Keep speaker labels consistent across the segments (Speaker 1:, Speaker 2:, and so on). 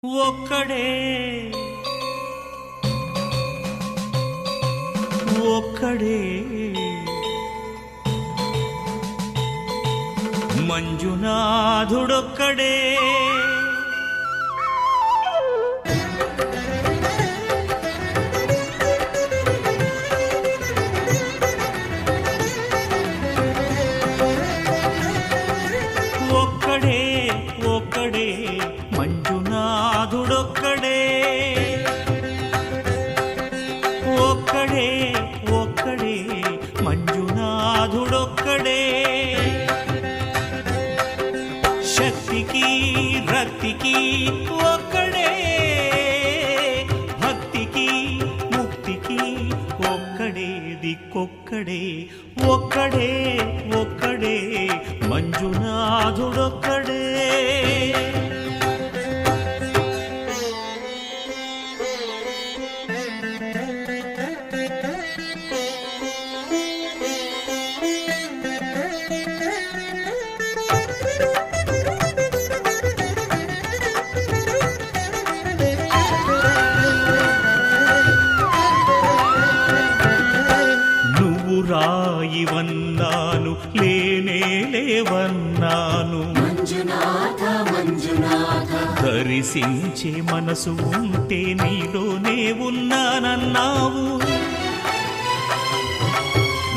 Speaker 1: ఒక్కడే ఒక్కడే మంజునాథుడొక్కడే ఒక్కడే ఒక్కడే మంజునాథుడొక్కడే ఒక్కడే ఒక్కడే మంజునాథుడొక్కడే శక్తికి రక్తికి ఒక్కడే భక్తికి ముక్తికి ఒక్కడే దిక్కొక్కడే ఒక్కడే ఒక్కడే మంజునాథుడొక్కడే రాయివన్నాను లేనే లేవన్నాను
Speaker 2: మంజునాథ మంజునాథ
Speaker 1: దర్శించే మనసు ఉంటే నీలోనే ఉన్నానన్నావు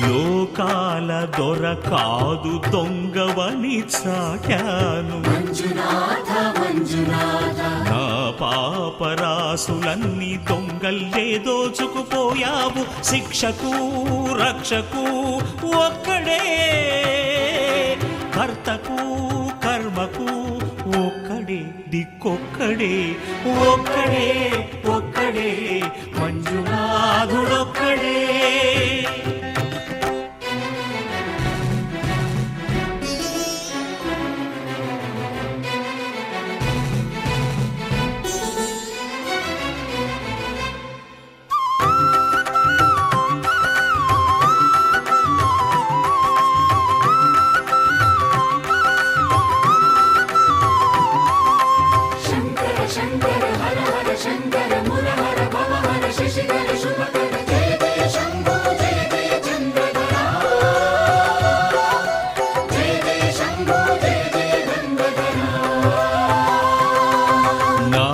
Speaker 1: లోకాల దొర కాదు దొంగవని చాటాను
Speaker 2: మంజునాథ మంజునాథ
Speaker 1: నా పాపరాసులన్నీ దొంగల్లే దోచుకుపోయావు శిక్షకు రక్షకు ఒక్కడే కర్తకు కర్మకు ఒక్కడే దిక్కొక్కడే ఒక్కడే ఒక్కడే మంజునాథుడొక్కడే
Speaker 2: శంకర హర హర శంకర మురహర భవహర శశిధర శుభకర జయ జయ శంభో జయ జయ చంద్రధర జయ జయ శంభో జయ జయ గంగాధర
Speaker 1: నా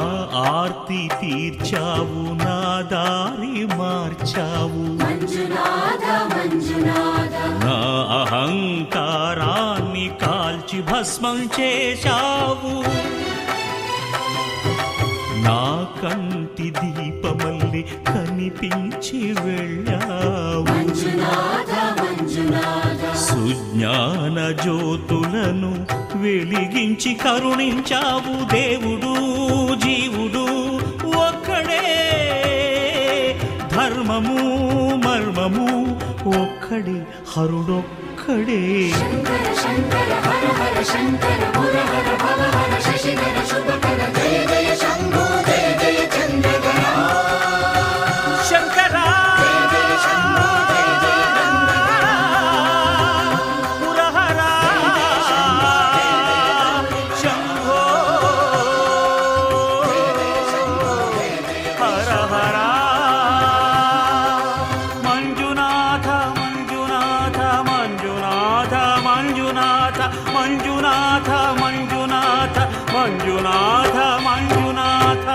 Speaker 1: ఆర్తి తీర్చావు నా దారి మార్చావు
Speaker 2: మంజునాథ మంజునాథ
Speaker 1: నా అహంకారాన్ని కాల్చి భస్మం చేశావు నా కంటి దీపమల్లి కనిపించి వెళ్ళావు
Speaker 2: మంజునాథ మంజునాథ
Speaker 1: సుజ్ఞాన జ్యోతులను వెలిగించి కరుణించావు దేవుడు జీవుడు ఒక్కడే ధర్మము మర్మము ఒక్కడే హరుడొక్కడే
Speaker 2: శంకర శంకర హర హర శంకర మురహర భవహర శశిధర శుభకర జయ జయ శంభో జయ జయ చంద్రధర
Speaker 1: శంకర
Speaker 2: జయ జయ శంభో జయ జయ గంగాధర
Speaker 1: మురహర శంభో హర హర మంజునాథ మంజునాథ మంజునాథ మంజునాథ మంజునాథ మంజునాథ మంజునాథ మంజునాథ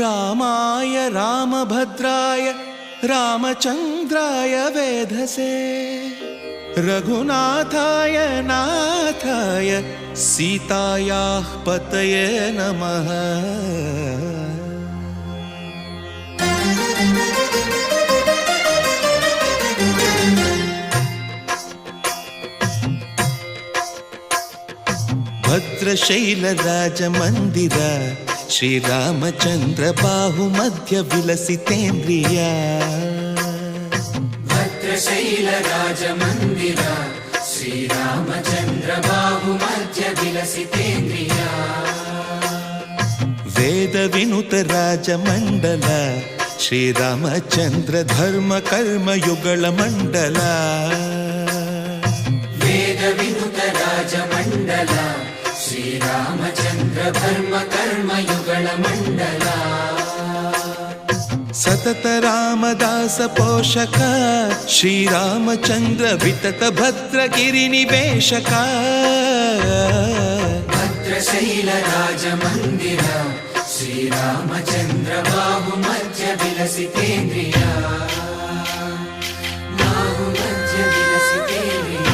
Speaker 3: రామాయ రామభద్రాయ రామచంద్రాయ వేధసే రఘునాథాయ నాథాయ సీతాయాః పతయే నమః భద్రశైలరాజమందిర శ్రీరామచంద్ర బాహుమధ్య విలసితేంద్రియ
Speaker 2: భద్రశైల రాజమందిర శ్రీరామచంద్ర బాహుమధ్య విలసితేంద్రియ
Speaker 3: వేద వినుత రాజమండల శ్రీరామచంద్ర ధర్మ కర్మ యుగళ మండల
Speaker 2: వేద వినుత రాజమండల శ్రీరామచంద్ర ధర్మ కర్మయుగళ మండల
Speaker 3: సతత రామదాస పోషక శ్రీరామచంద్ర వితత భద్రగిరి నివేశక
Speaker 2: భద్రశైల రాజమందిర శ్రీరామచంద్ర బాహు మధ్య విలసితేంద్రియ బాహు మధ్య విలసితేంద్రియ